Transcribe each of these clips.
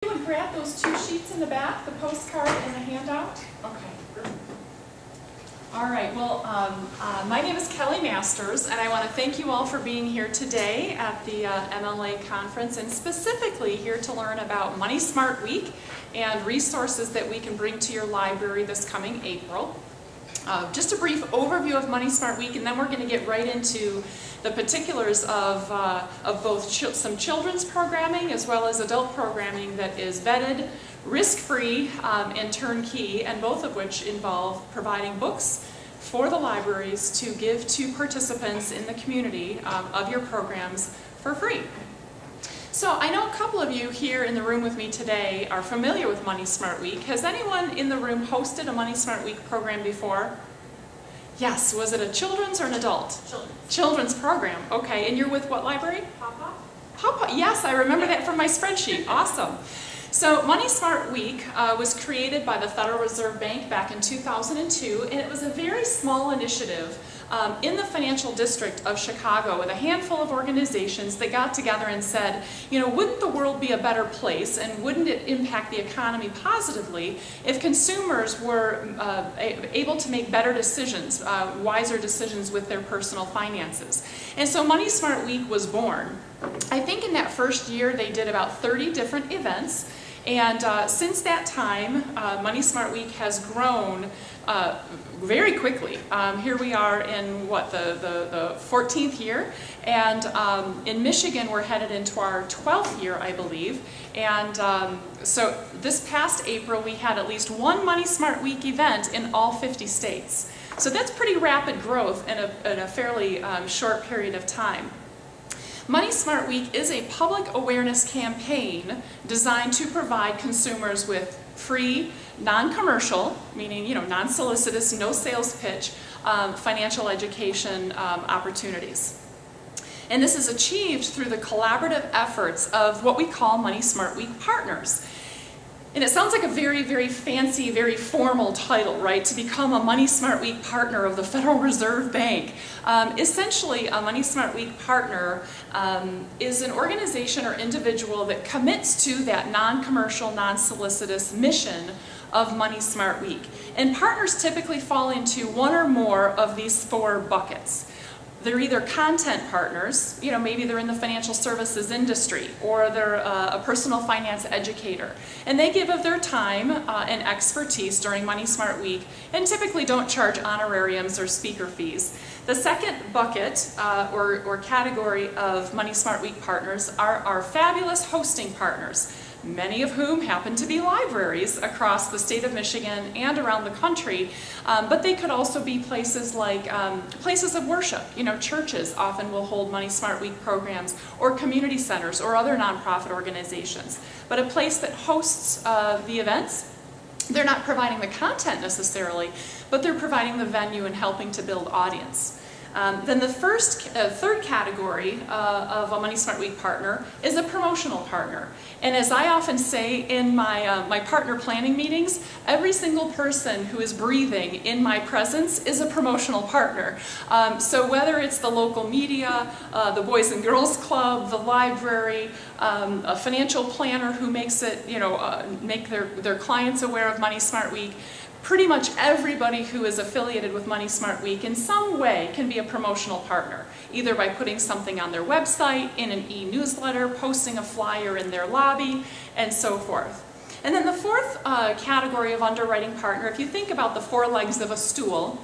You would grab those two sheets in the back, the postcard and the handout. Okay. All right, well, my name is Kelly Masters, and I want to thank you all for being here today at the MLA conference, and specifically here to learn about Money Smart Week and resources that we can bring to your library this coming April. Just a brief overview of Money Smart Week, and then we're going to get right into the particulars of both some children's programming as well as adult programming that is vetted, risk-free, and turnkey, and both of which involve providing books for the libraries to give to participants in the community of your programs for free. So I know a couple of you here in the room with me today are familiar with Money Smart Week. Has anyone in the room hosted a Money Smart Week program before? Yes. Was it a children's or an adult? Children's program. Okay. And you're with what library? Papa? Papa. Yes, I remember that from my spreadsheet. Awesome. So Money Smart Week was created by the Federal Reserve Bank back in 2002, and it was a very small initiative in the financial district of Chicago with a handful of organizations that got together and said, you know, wouldn't the world be a better place, and wouldn't it impact the economy positively if consumers were able to make better decisions, wiser decisions with their personal finances? And so Money Smart Week was born. I think in that first year they did about 30 different events, and since that time Money Smart Week has grown very quickly. Here we are in what, the 14th year, and in Michigan we're headed into our 12th year, I believe. And so this past April we had at least one Money Smart Week event in all 50 states. So that's pretty rapid growth in a fairly short period of time. Money Smart Week is a public awareness campaign designed to provide consumers with free, non-commercial, meaning, you know, non-solicitous, no sales pitch, financial education opportunities. And this is achieved through the collaborative efforts of what we call Money Smart Week partners. And it sounds like a very, very fancy, very formal title, right? To become a Money Smart Week partner of the Federal Reserve Bank. Essentially, a Money Smart Week partner is an organization or individual that commits to that non-commercial, non-solicitous mission of Money Smart Week. And partners typically fall into one or more of these four buckets. They're either content partners, you know, maybe they're in the financial services industry, or they're a personal finance educator. And they give of their time and expertise during Money Smart Week, and typically don't charge honorariums or speaker fees. The second bucket or category of Money Smart Week partners are our fabulous hosting partners, many of whom happen to be libraries across the state of Michigan and around the country, but they could also be places like places of worship. You know, churches often will hold Money Smart Week programs, or community centers or other nonprofit organizations. But a place that hosts the events, they're not providing the content necessarily, but they're providing the venue and helping to build audience. Then the third category of a Money Smart Week partner is a promotional partner. And as I often say in my partner planning meetings, every single person who is breathing in my presence is a promotional partner. So whether it's the local media, the Boys and Girls Club, the library, a financial planner who makes it, you know, make their clients aware of Money Smart Week, pretty much everybody who is affiliated with Money Smart Week in some way can be a promotional partner, either by putting something on their website, in an e-newsletter, posting a flyer in their lobby, and so forth. And then the fourth category of underwriting partner, if you think about the four legs of a stool,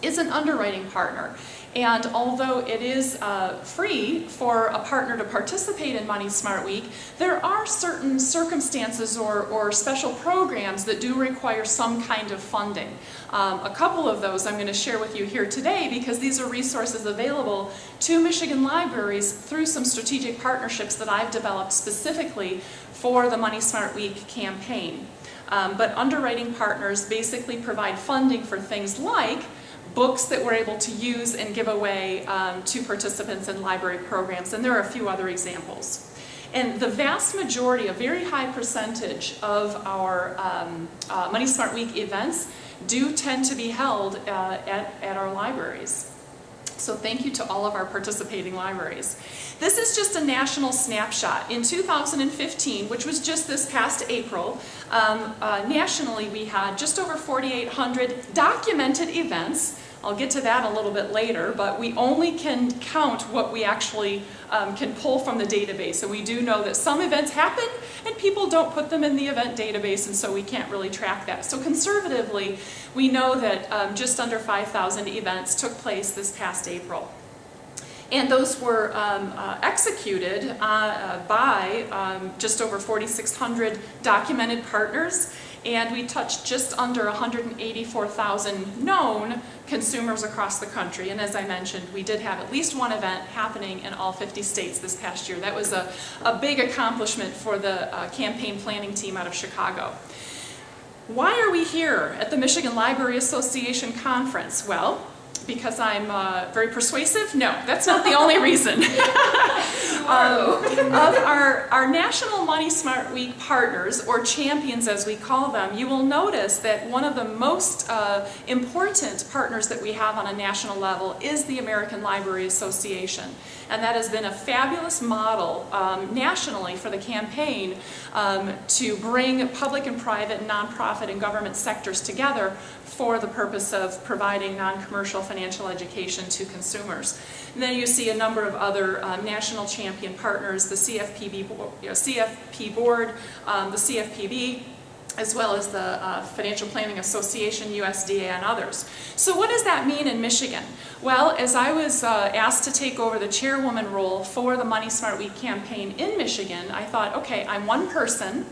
is an underwriting partner. And although it is free for a partner to participate in Money Smart Week, there are certain circumstances or special programs that do require some kind of funding. A couple of those I'm going to share with you here today, because these are resources available to Michigan libraries through some strategic partnerships that I've developed specifically for the Money Smart Week campaign. But underwriting partners basically provide funding for things like books that we're able to use and give away to participants in library programs, and there are a few other examples. And the vast majority, a very high percentage of our Money Smart Week events do tend to be held at our libraries. So thank you to all of our participating libraries. This is just a national snapshot. In 2015, which was just this past April, nationally we had just over 4,800 documented events. I'll get to that a little bit later, but we only can count what we actually can pull from the database. So we do know that some events happen and people don't put them in the event database, and so we can't really track that. So conservatively, we know that just under 5,000 events took place this past April. And those were executed by just over 4,600 documented partners, and we touched just under 184,000 known consumers across the country. And as I mentioned, we did have at least one event happening in all 50 states this past year. That was a big accomplishment for the campaign planning team out of Chicago. Why are we here at the Michigan Library Association Conference? Well, because I'm very persuasive? No, that's not the only reason. Of our National Money Smart Week partners, or champions as we call them, you will notice that one of the most important partners that we have on a national level is the American Library Association. And that has been a fabulous model nationally for the campaign to bring public and private, nonprofit and government sectors together for the purpose of providing non-commercial financial education to consumers. And then you see a number of other national champion partners, the CFP board, the CFPB, as well as the Financial Planning Association, USDA, and others. So what does that mean in Michigan? Well, as I was asked to take over the chairwoman role for the Money Smart Week campaign in Michigan, I thought, okay, I'm one person,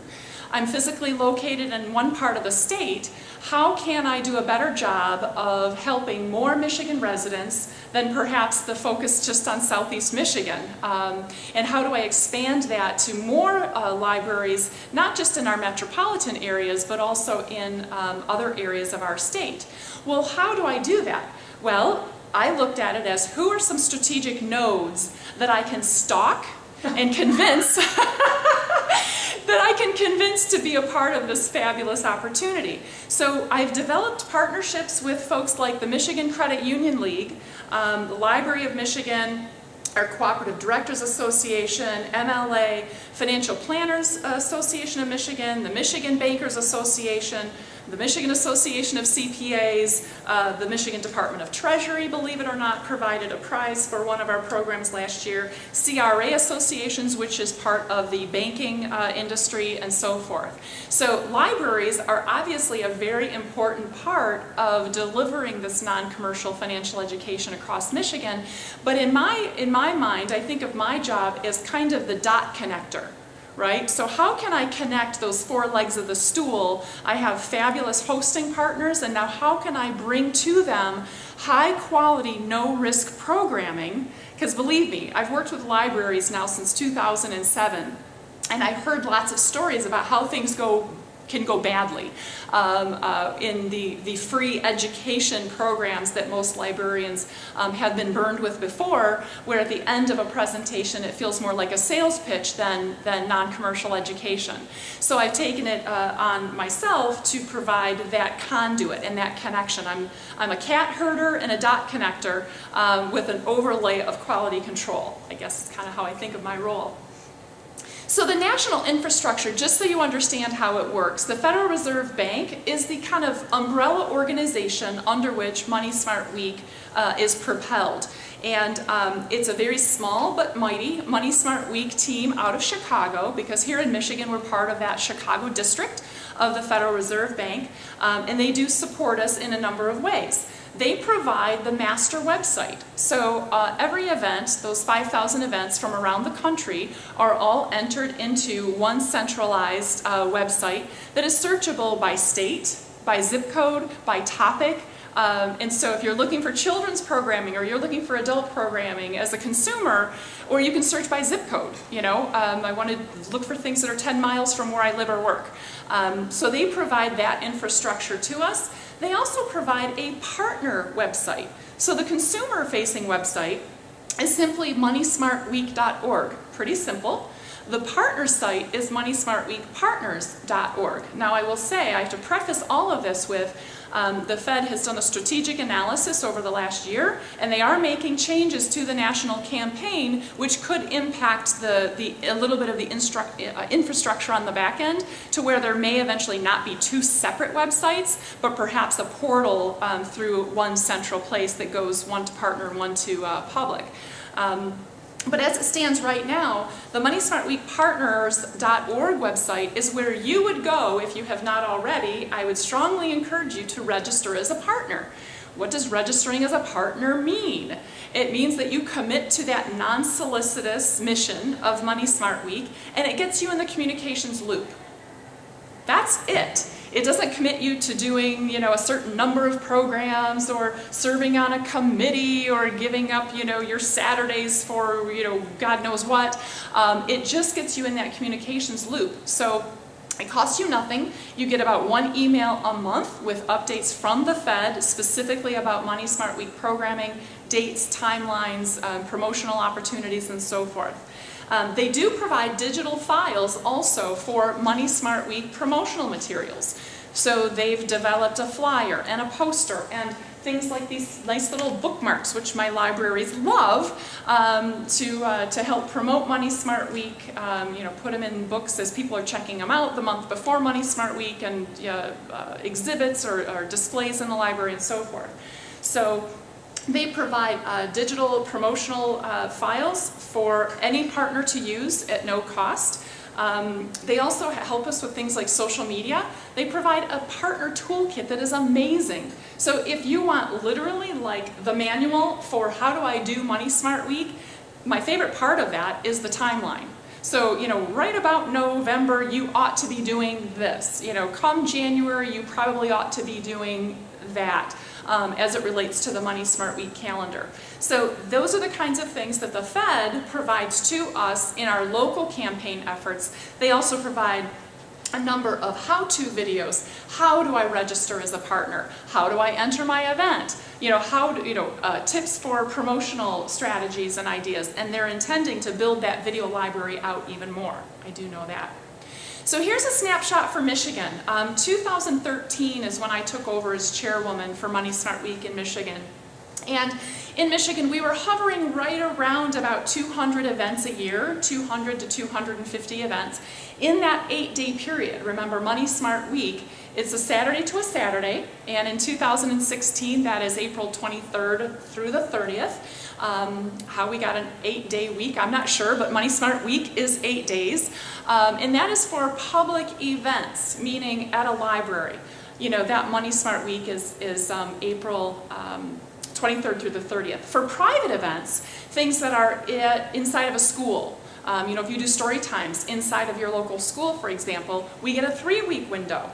I'm physically located in one part of the state. How can I do a better job of helping more Michigan residents than perhaps the focus just on Southeast Michigan? And how do I expand that to more libraries, not just in our metropolitan areas, but also in other areas of our state? Well, how do I do that? Well, I looked at it as, who are some strategic nodes that I can stalk and convince that I can convince to be a part of this fabulous opportunity. So I've developed partnerships with folks like the Michigan Credit Union League, the Library of Michigan, our Cooperative Directors Association, MLA, Financial Planners Association of Michigan, the Michigan Bankers Association, the Michigan Association of CPAs, the Michigan Department of Treasury, believe it or not, provided a prize for one of our programs last year, CRA associations, which is part of the banking industry, and so forth. So libraries are obviously a very important part of delivering this non-commercial financial education across Michigan, but in my mind, I think of my job as kind of the dot connector. Right? So how can I connect those four legs of the stool? I have fabulous hosting partners, and now how can I bring to them high quality, no risk programming? Because believe me, I've worked with libraries now since 2007, and I've heard lots of stories about how things can go badly in the free education programs that most librarians have been burned with before, where at the end of a presentation it feels more like a sales pitch than non-commercial education. So I've taken it on myself to provide that conduit and that connection. I'm a cat herder and a dot connector with an overlay of quality control. I guess is kind of how I think of my role. So the national infrastructure, just so you understand how it works, the Federal Reserve Bank is the kind of umbrella organization under which Money Smart Week is propelled. And it's a very small but mighty Money Smart Week team out of Chicago, because here in Michigan we're part of that Chicago district of the Federal Reserve Bank, and they do support us in a number of ways. They provide the master website. So every event, those 5,000 events from around the country, are all entered into one centralized website that is searchable by state, by zip code, by topic. And so if you're looking for children's programming or you're looking for adult programming as a consumer, or you can search by zip code, you know, I want to look for things that are 10 miles from where I live or work. So they provide that infrastructure to us. They also provide a partner website. So the consumer-facing website is simply moneysmartweek.org. Pretty simple. The partner site is MoneySmartWeekPartners.org. Now I will say, I have to preface all of this with the Fed has done a strategic analysis over the last year, and they are making changes to the national campaign, which could impact a little bit of the infrastructure on the back end, to where there may eventually not be two separate websites, but perhaps a portal through one central place that goes one to partner and one to public. But as it stands right now, the MoneySmartWeekPartners.org website is where you would go if you have not already. I would strongly encourage you to register as a partner. What does registering as a partner mean? It means that you commit to that non-solicitous mission of Money Smart Week, and it gets you in the communications loop. That's it. It doesn't commit you to doing, a certain number of programs, or serving on a committee, or giving up, your Saturdays for, God knows what. It just gets you in that communications loop. So it costs you nothing. You get about one email a month with updates from the Fed, specifically about Money Smart Week programming, dates, timelines, promotional opportunities, and so forth. They do provide digital files also for Money Smart Week promotional materials. So they've developed a flyer and a poster and things like these nice little bookmarks, which my libraries love, to help promote Money Smart Week. Put them in books as people are checking them out the month before Money Smart Week, and exhibits or displays in the library and so forth. So they provide digital promotional files for any partner to use at no cost. They also help us with things like social media. They provide a partner toolkit that is amazing. So if you want literally like the manual for how do I do Money Smart Week, my favorite part of that is the timeline. So, right about November, you ought to be doing this. Come January, you probably ought to be doing that. As it relates to the Money Smart Week calendar. So those are the kinds of things that the Fed provides to us in our local campaign efforts. They also provide a number of how-to videos. How do I register as a partner? How do I enter my event? Tips for promotional strategies and ideas. And they're intending to build that video library out even more. I do know that. So here's a snapshot for Michigan. 2013 is when I took over as chairwoman for Money Smart Week in Michigan. And in Michigan, we were hovering right around about 200 events a year, 200 to 250 events, in that 8-day period. Remember, Money Smart Week, it's a Saturday to a Saturday, and in 2016, that is April 23rd through the 30th. How we got an 8-day week, I'm not sure, but Money Smart Week is 8 days. And that is for public events, meaning at a library. That Money Smart Week is April 23rd through the 30th. For private events, things that are inside of a school, if you do story times inside of your local school, for example, we get a 3-week window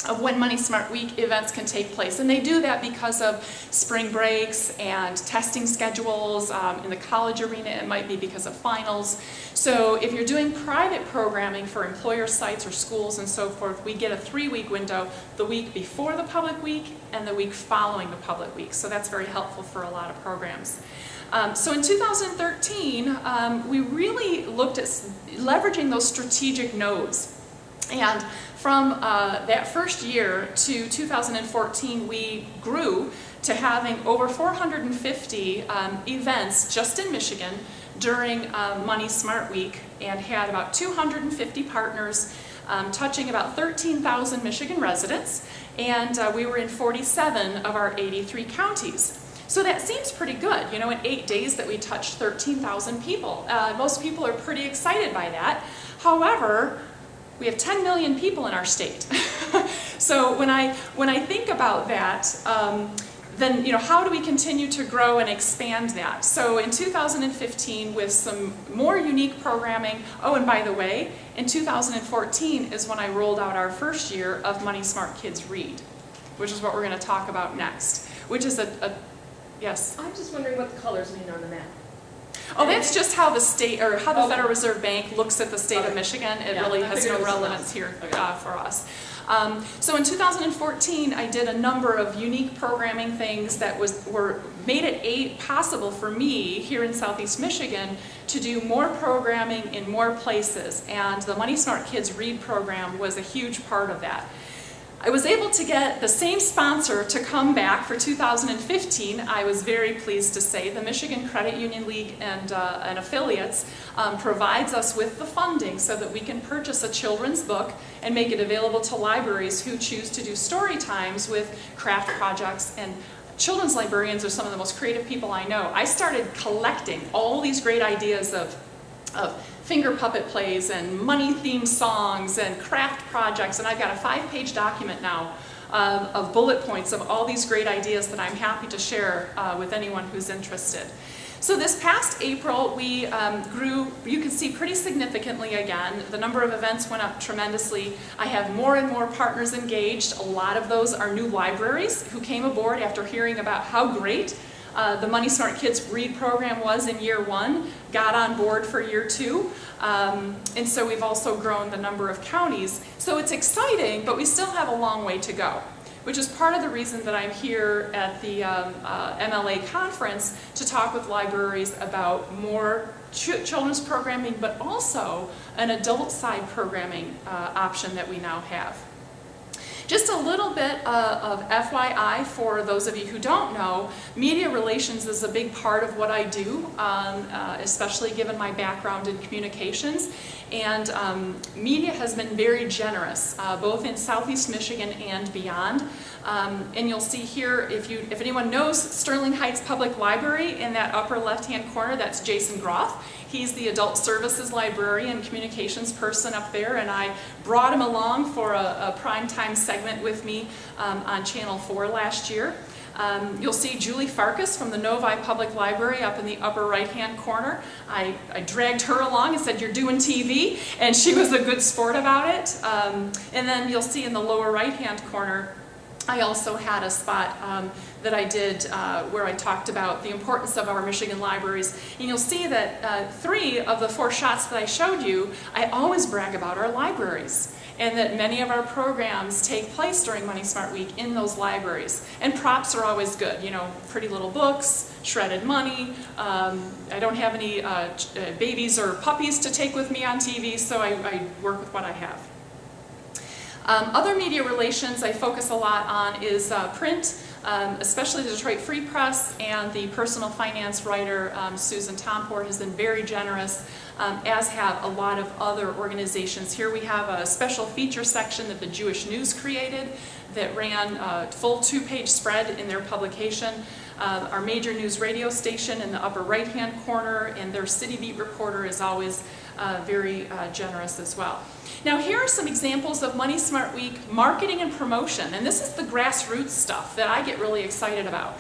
of when Money Smart Week events can take place. And they do that because of spring breaks and testing schedules. In the college arena, it might be because of finals. So if you're doing private programming for employer sites or schools and so forth, we get a 3-week window, the week before the public week and the week following the public week. So that's very helpful for a lot of programs. So in 2013, we really looked at leveraging those strategic nodes. And from that first year to 2014, we grew to having over 450 events just in Michigan during Money Smart Week, and had about 250 partners touching about 13,000 Michigan residents, and we were in 47 of our 83 counties. So that seems pretty good, in 8 days that we touched 13,000 people. Most people are pretty excited by that. However, we have 10 million people in our state. So when I think about that, then how do we continue to grow and expand that? So in 2015, with some more unique programming, and by the way, in 2014 is when I rolled out our first year of Money Smart Kids Read, which is what we're going to talk about next, which is yes? I'm just wondering what the colors mean on the map. Oh, that's just how the state, or how the Federal Reserve Bank looks at the state of Michigan. It really has no relevance here for us. So in 2014, I did a number of unique programming things that made it possible for me here in Southeast Michigan to do more programming in more places, and the Money Smart Kids Read program was a huge part of that. I was able to get the same sponsor to come back for 2015. I was very pleased to say the Michigan Credit Union League and affiliates provides us with the funding so that we can purchase a children's book and make it available to libraries who choose to do story times with craft projects. And children's librarians are some of the most creative people I know. I started collecting all these great ideas of finger puppet plays and money-themed songs and craft projects, and I've got a 5-page document now of bullet points of all these great ideas that I'm happy to share with anyone who's interested. So this past April, we grew, you can see, pretty significantly again. The number of events went up tremendously. I have more and more partners engaged. A lot of those are new libraries who came aboard after hearing about how great the Money Smart Kids Read program was in year 1, got on board for year 2, and so we've also grown the number of counties. So it's exciting, but we still have a long way to go, which is part of the reason that I'm here at the MLA conference to talk with libraries about more children's programming, but also an adult side programming option that we now have. Just a little bit of FYI for those of you who don't know, media relations is a big part of what I do, especially given my background in communications. And media has been very generous, both in Southeast Michigan and beyond. And you'll see here, if anyone knows Sterling Heights Public Library, in that upper left-hand corner, that's Jason Groth. He's the adult services librarian, communications person up there, and I brought him along for a primetime segment with me on Channel 4 last year. You'll see Julie Farkas from the Novi Public Library up in the upper right-hand corner. I dragged her along and said, "You're doing TV," and she was a good sport about it. And then you'll see in the lower right-hand corner, I also had a spot that I did where I talked about the importance of our Michigan libraries. And you'll see that 3 of the 4 shots that I showed you, I always brag about our libraries, and that many of our programs take place during Money Smart Week in those libraries. And props are always good, you know, pretty little books, shredded money. I don't have any babies or puppies to take with me on TV, so I work with what I have. Other media relations I focus a lot on is print, especially the Detroit Free Press, and the personal finance writer Susan Tomport has been very generous, as have a lot of other organizations. Here we have a special feature section that the Jewish News created that ran a full 2-page spread in their publication. Our major news radio station in the upper right-hand corner, and their City Beat reporter is always very generous as well. Now here are some examples of Money Smart Week marketing and promotion, and this is the grassroots stuff that I get really excited about.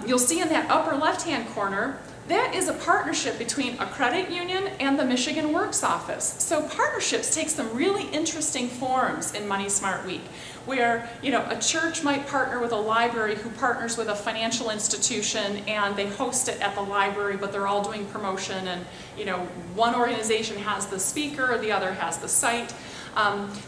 You'll see in that upper left-hand corner, that is a partnership between a credit union and the Michigan Works Office. So partnerships take some really interesting forms in Money Smart Week, where, you know, a church might partner with a library who partners with a financial institution, and they host it at the library, but they're all doing promotion, and, you know, one organization has the speaker, the other has the site.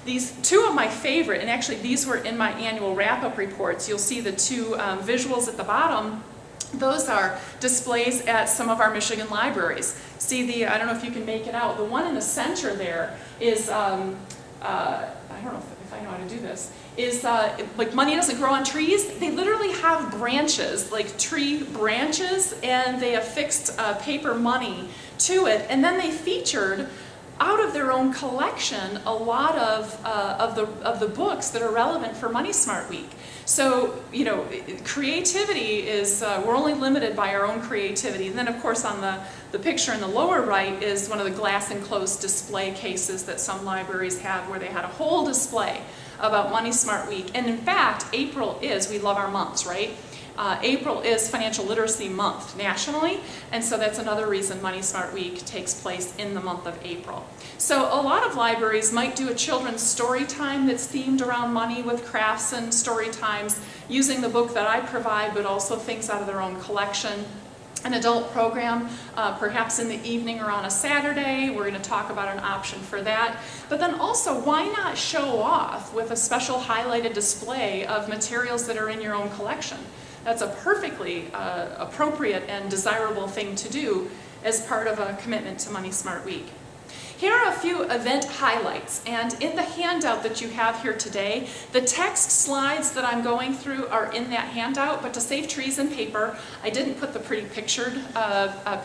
These 2 of my favorite, and actually these were in my annual wrap-up reports. You'll see the 2 visuals at the bottom. Those are displays at some of our Michigan libraries. See I don't know if you can make it out, the one in the center there is, I don't know if I know how to do this, is like money doesn't grow on trees. They literally have branches, like tree branches, and they affixed paper money to it, and then they featured out of their own collection a lot of the books that are relevant for Money Smart Week. So, you know, creativity is, we're only limited by our own creativity. And then, of course, on the picture in the lower right is one of the glass enclosed display cases that some libraries have, where they had a whole display about Money Smart Week. And in fact, April is, we love our months, right? April is Financial Literacy Month nationally, and so that's another reason Money Smart Week takes place in the month of April. So a lot of libraries might do a children's story time that's themed around money, with crafts and story times using the book that I provide, but also things out of their own collection. an adult program, perhaps in the evening or on a Saturday. We're going to talk about an option for that. But then also, why not show off with a special highlighted display of materials that are in your own collection? That's a perfectly appropriate and desirable thing to do as part of a commitment to Money Smart Week. Here are a few event highlights, and in the handout that you have here today, the text slides that I'm going through are in that handout, but to save trees and paper, I didn't put the pretty pictured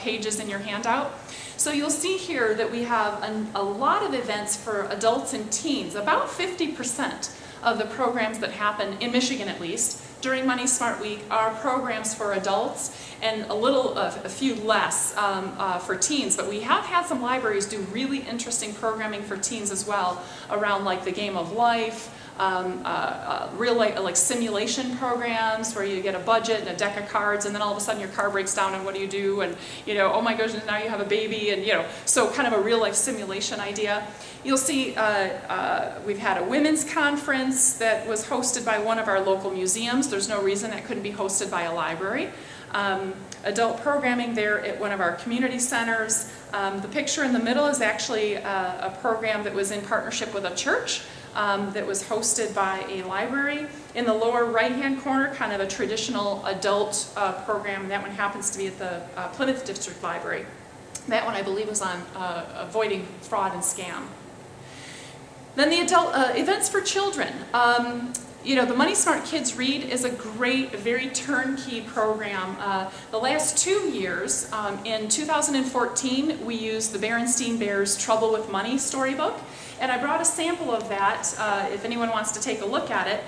pages in your handout. So you'll see here that we have a lot of events for adults and teens. About 50% of the programs that happen, in Michigan at least, during Money Smart Week are programs for adults, and a few less for teens. But we have had some libraries do really interesting programming for teens as well, around like the game of life, real like simulation programs where you get a budget and a deck of cards, and then all of a sudden your car breaks down and what do you do? And oh my gosh, now you have a baby, and so kind of a real life simulation idea. You'll see we've had a women's conference that was hosted by one of our local museums. There's no reason that couldn't be hosted by a library. Adult programming there at one of our community centers. The picture in the middle is actually a program that was in partnership with a church that was hosted by a library. In the lower right-hand corner, kind of a traditional adult program. That one happens to be at the Plymouth District Library. That one, I believe, was on avoiding fraud and scam. Then the adult events for children. The Money Smart Kids Read is a great, very turnkey program. The last 2 years, in 2014, we used the Berenstain Bears' Trouble with Money storybook. And I brought a sample of that, if anyone wants to take a look at it.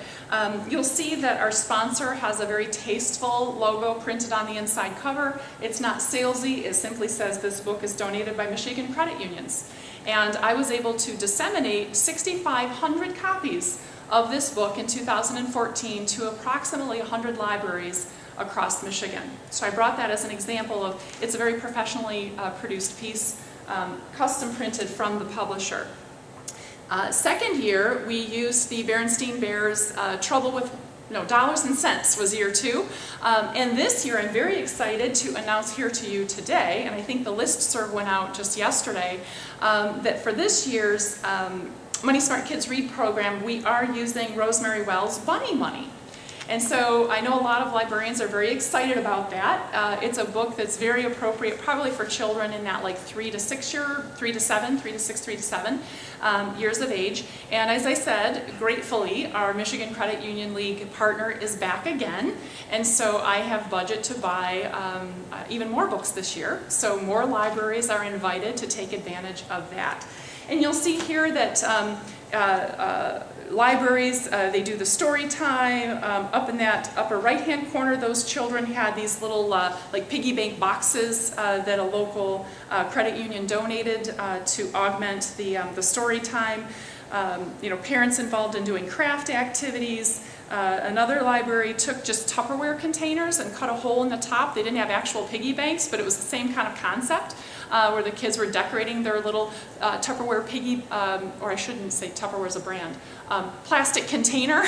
You'll see that our sponsor has a very tasteful logo printed on the inside cover. It's not salesy, it simply says this book is donated by Michigan credit unions. And I was able to disseminate 6,500 copies of this book in 2014 to approximately 100 libraries across Michigan. So I brought that as an example of, it's a very professionally produced piece, custom printed from the publisher. Second year, we used the Berenstain Bears' Trouble with Dollars and Cents was year 2. And this year, I'm very excited to announce here to you today, and I think the listserv went out just yesterday, that for this year's Money Smart Kids Read program, we are using Rosemary Wells' Bunny Money. And so I know a lot of librarians are very excited about that. It's a book that's very appropriate probably for children in that like 3 to 6 years of age. And as I said, gratefully, our Michigan Credit Union League partner is back again. And so I have budget to buy even more books this year. So more libraries are invited to take advantage of that. And you'll see here that libraries, they do the story time. Up in that upper right-hand corner, those children had these little like piggy bank boxes that a local credit union donated to augment the story time. Parents involved in doing craft activities. Another library took just Tupperware containers and cut a hole in the top. They didn't have actual piggy banks, but it was the same kind of concept. Where the kids were decorating their little Tupperware piggy, or I shouldn't say Tupperware is a brand, plastic container.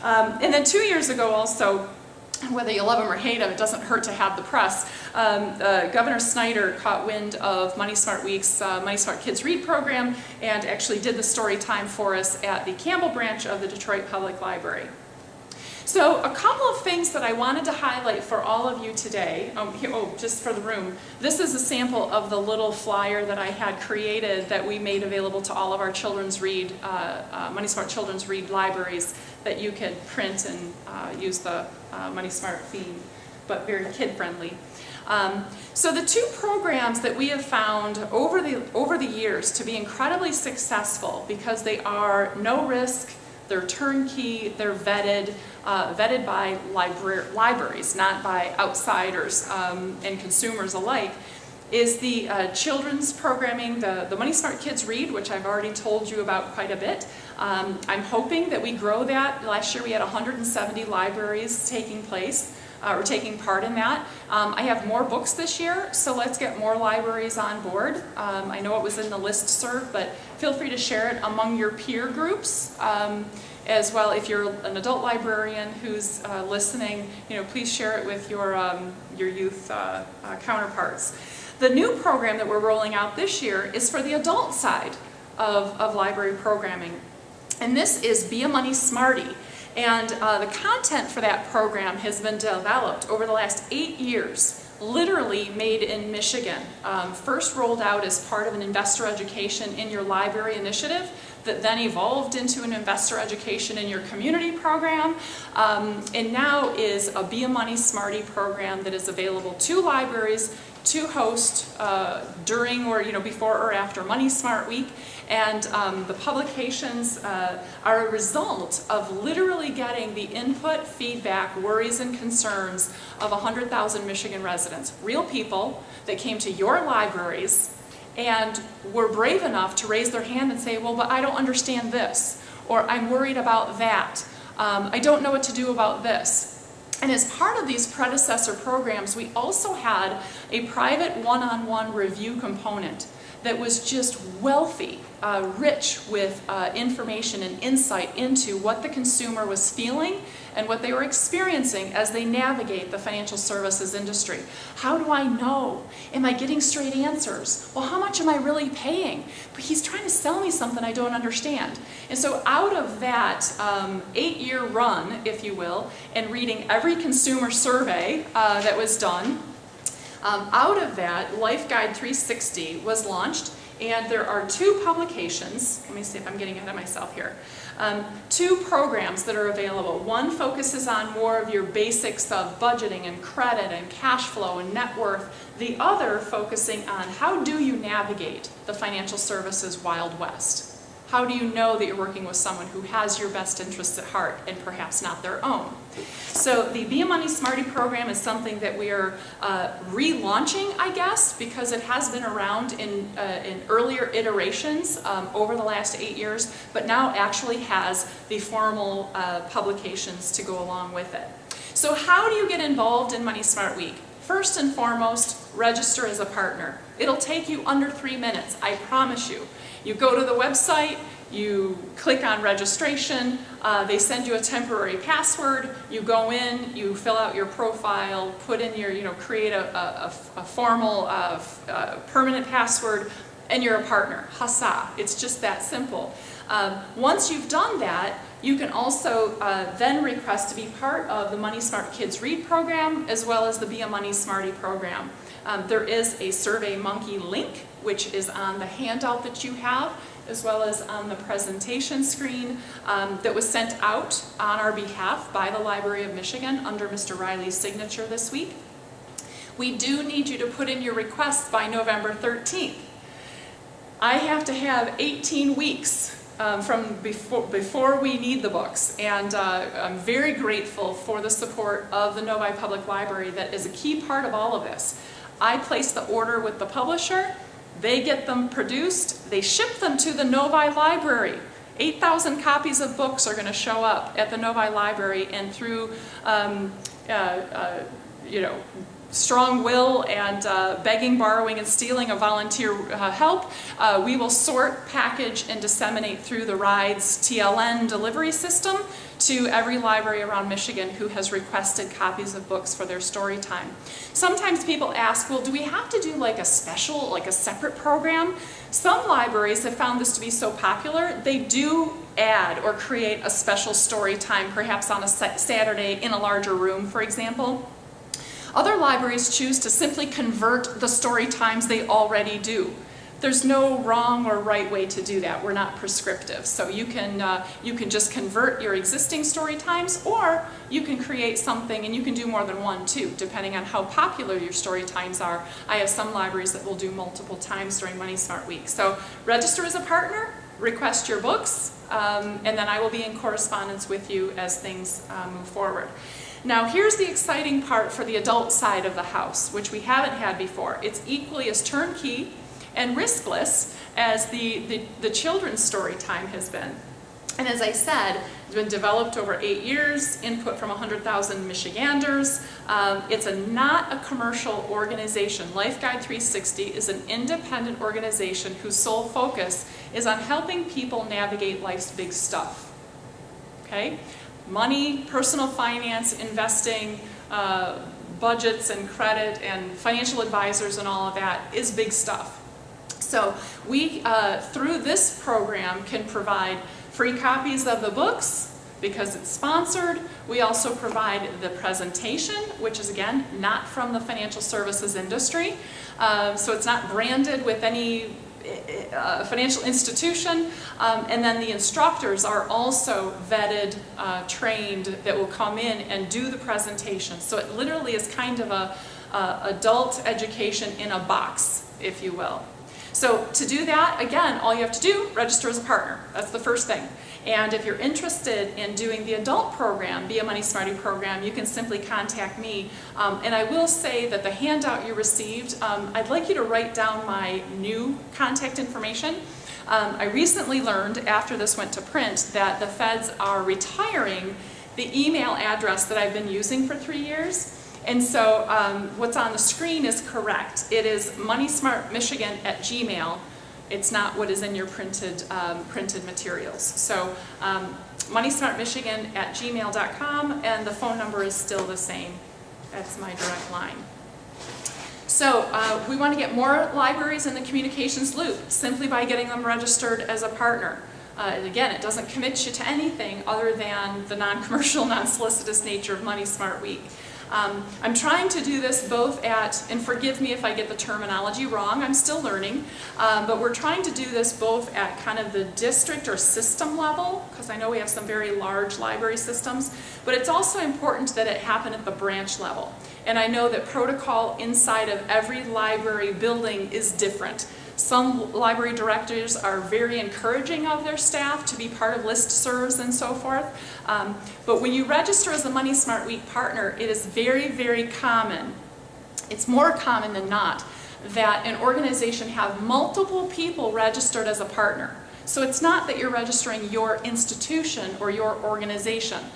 And then 2 years ago also, whether you love them or hate them, it doesn't hurt to have the press. Governor Snyder caught wind of Money Smart Week's Money Smart Kids Read program and actually did the story time for us at the Campbell branch of the Detroit Public Library. So a couple of things that I wanted to highlight for all of you today, just for the room. This is a sample of the little flyer that I had created that we made available to all of our Children's Read, Money Smart Children's Read libraries that you could print and use the Money Smart theme, but very kid-friendly. So the two programs that we have found over the years to be incredibly successful because they are no risk, they're turnkey, they're vetted by libraries, not by outsiders and consumers alike, is the children's programming, the Money Smart Kids Read, which I've already told you about quite a bit. I'm hoping that we grow that. Last year we had 170 libraries taking part in that. I have more books this year, so let's get more libraries on board. I know it was in the listserv, but feel free to share it among your peer groups as well. If you're an adult librarian who's listening, please share it with your youth counterparts. The new program that we're rolling out this year is for the adult side of library programming, and this is Be a Money Smarty. And the content for that program has been developed over the last 8 years, literally made in Michigan. First rolled out as part of an investor education in your library initiative that then evolved into an investor education in your community program, and now is a Be a Money Smarty program that is available to libraries to host during or before or after Money Smart Week. And the publications are a result of literally getting the input, feedback, worries, and concerns of 100,000 Michigan residents, real people that came to your libraries and were brave enough to raise their hand and say, well, but I don't understand this, or I'm worried about that, I don't know what to do about this. And as part of these predecessor programs, we also had a private one-on-one review component that was just wealthy, rich with information and insight into what the consumer was feeling and what they were experiencing as they navigate the financial services industry. How do I know? Am I getting straight answers? Well, how much am I really paying? But he's trying to sell me something I don't understand. And so out of that 8-year run, if you will, and reading every consumer survey that was done, out of that, Life Guide 360 was launched, and there are 2 publications. Let me see if I'm getting ahead of myself here. 2 programs that are available. One focuses on more of your basics of budgeting and credit and cash flow and net worth. The other focusing on how do you navigate the financial services Wild West. How do you know that you're working with someone who has your best interests at heart and perhaps not their own? So the Be a Money Smarty program is something that we are relaunching, I guess, because it has been around in earlier iterations over the last 8 years, but now actually has the formal publications to go along with it. So how do you get involved in Money Smart Week? First and foremost, register as a partner. It'll take you under 3 minutes, I promise you. You go to the website, you click on registration, they send you a temporary password, you go in, you fill out your profile, put in your, create a formal permanent password, and you're a partner. Huzzah! It's just that simple. Once you've done that, you can also then request to be part of the Money Smart Kids Read program, as well as the Be a Money Smarty program. There is a SurveyMonkey link, which is on the handout that you have, as well as on the presentation screen that was sent out on our behalf by the Library of Michigan under Mr. Riley's signature this week. We do need you to put in your requests by November 13th. I have to have 18 weeks from before we need the books, and I'm very grateful for the support of the Novi Public Library that is a key part of all of this. I place the order with the publisher, they get them produced, they ship them to the Novi Library. 8,000 copies of books are going to show up at the Novi Library, and through strong will and begging, borrowing, and stealing of volunteer help, we will sort, package, and disseminate through the RIDES TLN delivery system to every library around Michigan who has requested copies of books for their story time. Sometimes people ask, well, do we have to do like a special, like a separate program? Some libraries have found this to be so popular, they do add or create a special story time, perhaps on a Saturday in a larger room, for example. Other libraries choose to simply convert the story times they already do. There's no wrong or right way to do that. We're not prescriptive. So you can just convert your existing story times, or you can create something, and you can do more than one too, depending on how popular your story times are. I have some libraries that will do multiple times during Money Smart Week. So register as a partner, request your books, and then I will be in correspondence with you as things move forward. Now here's the exciting part for the adult side of the house, which we haven't had before. It's equally as turnkey and riskless as the children's story time has been. And as I said, it's been developed over 8 years, input from 100,000 Michiganders. It's not a commercial organization. Life Guide 360 is an independent organization whose sole focus is on helping people navigate life's big stuff. okay? Money, personal finance, investing, budgets and credit and financial advisors and all of that is big stuff. So we, through this program, can provide free copies of the books because it's sponsored. We also provide the presentation, which is, again, not from the financial services industry. So it's not branded with any financial institution. And then the instructors are also vetted, trained, that will come in and do the presentation. So it literally is kind of a adult education in a box, if you will. So to do that, again, all you have to do, register as a partner. That's the first thing. And if you're interested in doing the adult program, Be a Money Smarty program, you can simply contact me. And I will say that the handout you received, I'd like you to write down my new contact information. I recently learned, after this went to print, that the feds are retiring the email address that I've been using for 3 years. And so what's on the screen is correct. It is MoneySmartMichigan@gmail.com. It's not what is in your printed materials. So MoneySmartMichigan@gmail.com, and the phone number is still the same. That's my direct line. So we want to get more libraries in the communications loop simply by getting them registered as a partner. And again, it doesn't commit you to anything other than the non-commercial, non-solicitous nature of Money Smart Week. I'm trying to do this both at, and forgive me if I get the terminology wrong, I'm still learning, but we're trying to do this both at kind of the district or system level, because I know we have some very large library systems, but it's also important that it happen at the branch level. And I know that protocol inside of every library building is different. Some library directors are very encouraging of their staff to be part of listservs and so forth. But when you register as a Money Smart Week partner, it is very, very common, it's more common than not, that an organization have multiple people registered as a partner. So it's not that you're registering your institution or your organization.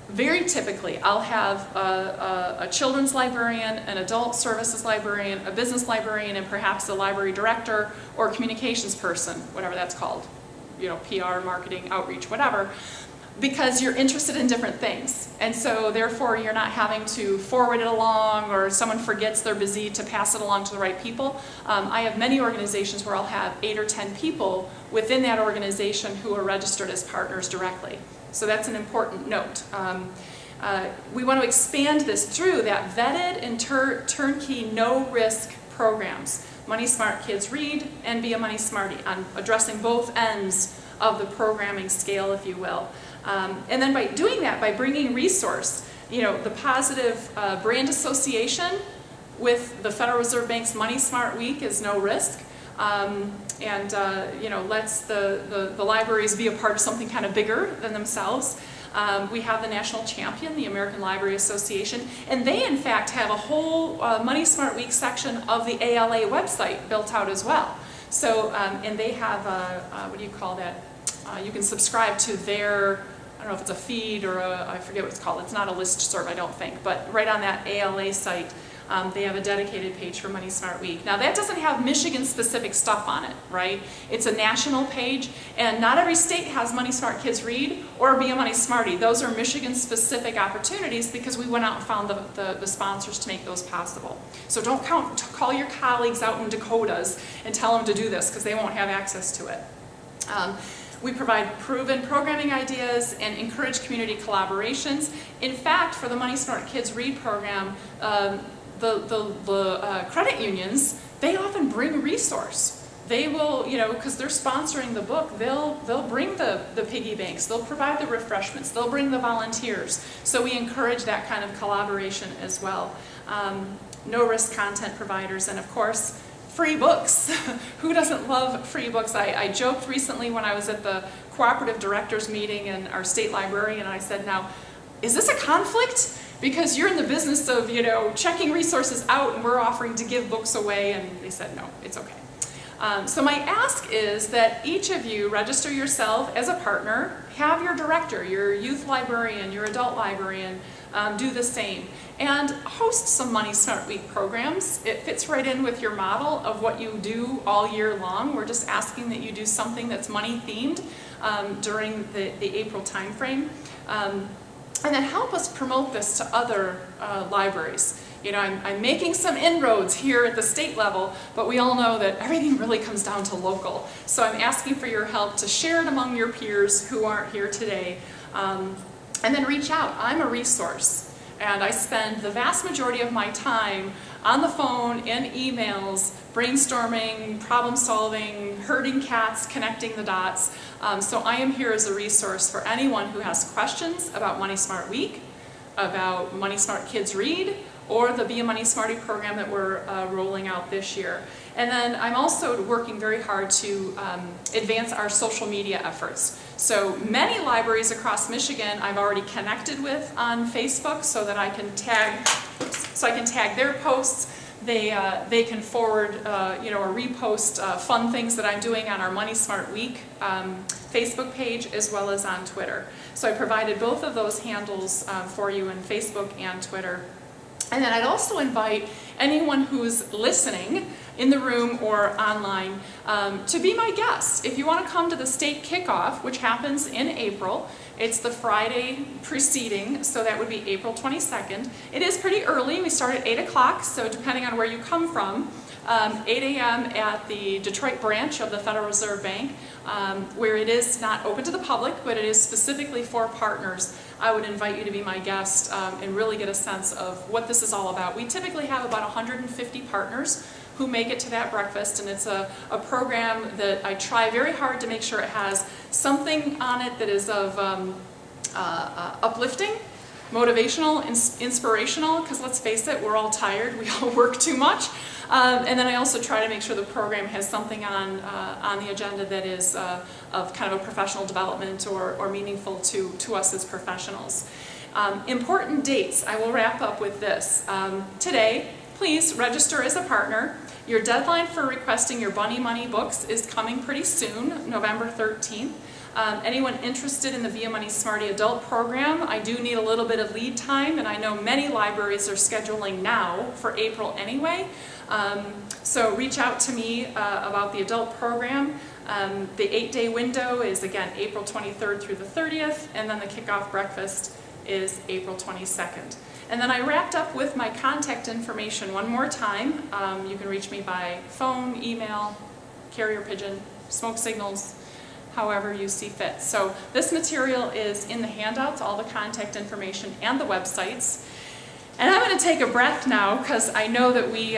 Very typically, I'll have a children's librarian, an adult services librarian, a business librarian, and perhaps a library director or communications person, whatever that's called, you know, PR, marketing, outreach, whatever, because you're interested in different things. And so therefore you're not having to forward it along, or someone forgets they're busy to pass it along to the right people. I have many organizations where I'll have 8 or 10 people within that organization who are registered as partners directly. So that's an important note. We want to expand this through that vetted and turnkey no-risk programs. Money Smart Kids Read and Be a Money Smarty, on addressing both ends of the programming scale, if you will. And then by doing that, by bringing resource, you know, the positive brand association with the Federal Reserve Bank's Money Smart Week is no risk. You know, lets the libraries be a part of something kind of bigger than themselves. We have the national champion, the American Library Association, and they in fact have a whole Money Smart Week section of the ALA website built out as well. So, and they have what do you call that? You can subscribe to their, I don't know if it's a feed or I forget what it's called. It's not a listserv, I don't think, but right on that ALA site, they have a dedicated page for Money Smart Week. Now that doesn't have Michigan-specific stuff on it, right? It's a national page, and not every state has Money Smart Kids Read or Be a Money Smarty. Those are Michigan-specific opportunities because we went out and found the sponsors to make those possible. So don't call your colleagues out in Dakotas and tell them to do this because they won't have access to it. We provide proven programming ideas and encourage community collaborations. In fact, for the Money Smart Kids Read program, the credit unions, they often bring resource. They will, you know, because they're sponsoring the book, they'll bring the piggy banks, they'll provide the refreshments, they'll bring the volunteers. So we encourage that kind of collaboration as well. No-risk content providers, and of course, free books. Who doesn't love free books? I joked recently when I was at the cooperative directors meeting and our state librarian, and I said, now, is this a conflict? Because you're in the business of, you know, checking resources out and we're offering to give books away, and they said, no, it's okay. So my ask is that each of you register yourself as a partner, have your director, your youth librarian, your adult librarian, do the same, and host some Money Smart Week programs. It fits right in with your model of what you do all year long. We're just asking that you do something that's money themed during the April timeframe. And then help us promote this to other libraries. You know, I'm making some inroads here at the state level, but we all know that everything really comes down to local. So I'm asking for your help to share it among your peers who aren't here today. And then reach out. I'm a resource, and I spend the vast majority of my time on the phone, in emails, brainstorming, problem solving, herding cats, connecting the dots. So I am here as a resource for anyone who has questions about Money Smart Week, about Money Smart Kids Read, or the Be a Money Smarty program that we're rolling out this year. And then I'm also working very hard to advance our social media efforts. So many libraries across Michigan I've already connected with on Facebook so that I can tag their posts. They can forward or repost fun things that I'm doing on our Money Smart Week Facebook page as well as on Twitter. So I provided both of those handles for you in Facebook and Twitter. And then I'd also invite anyone who's listening in the room or online to be my guest. If you want to come to the state kickoff, which happens in April, it's the Friday preceding, so that would be April 22nd. It is pretty early. We start at 8 o'clock, so depending on where you come from, 8 a.m. at the Detroit branch of the Federal Reserve Bank, where it is not open to the public, but it is specifically for partners. I would invite you to be my guest and really get a sense of what this is all about. We typically have about 150 partners who make it to that breakfast, and it's a program that I try very hard to make sure it has something on it that is of uplifting, motivational, inspirational, because let's face it, we're all tired, we all work too much. And then I also try to make sure the program has something on the agenda that is of kind of a professional development or meaningful to us as professionals. Important dates, I will wrap up with this. Today, please register as a partner. Your deadline for requesting your Bunny Money books is coming pretty soon, November 13th. Anyone interested in the Be a Money Smarty adult program, I do need a little bit of lead time, and I know many libraries are scheduling now for April anyway. So reach out to me about the adult program. The 8-day window is again April 23rd through the 30th, and then the kickoff breakfast is April 22nd. And then I wrapped up with my contact information one more time. You can reach me by phone, email, carrier pigeon, smoke signals, however you see fit. So this material is in the handouts, all the contact information and the websites. And I'm going to take a breath now because I know that we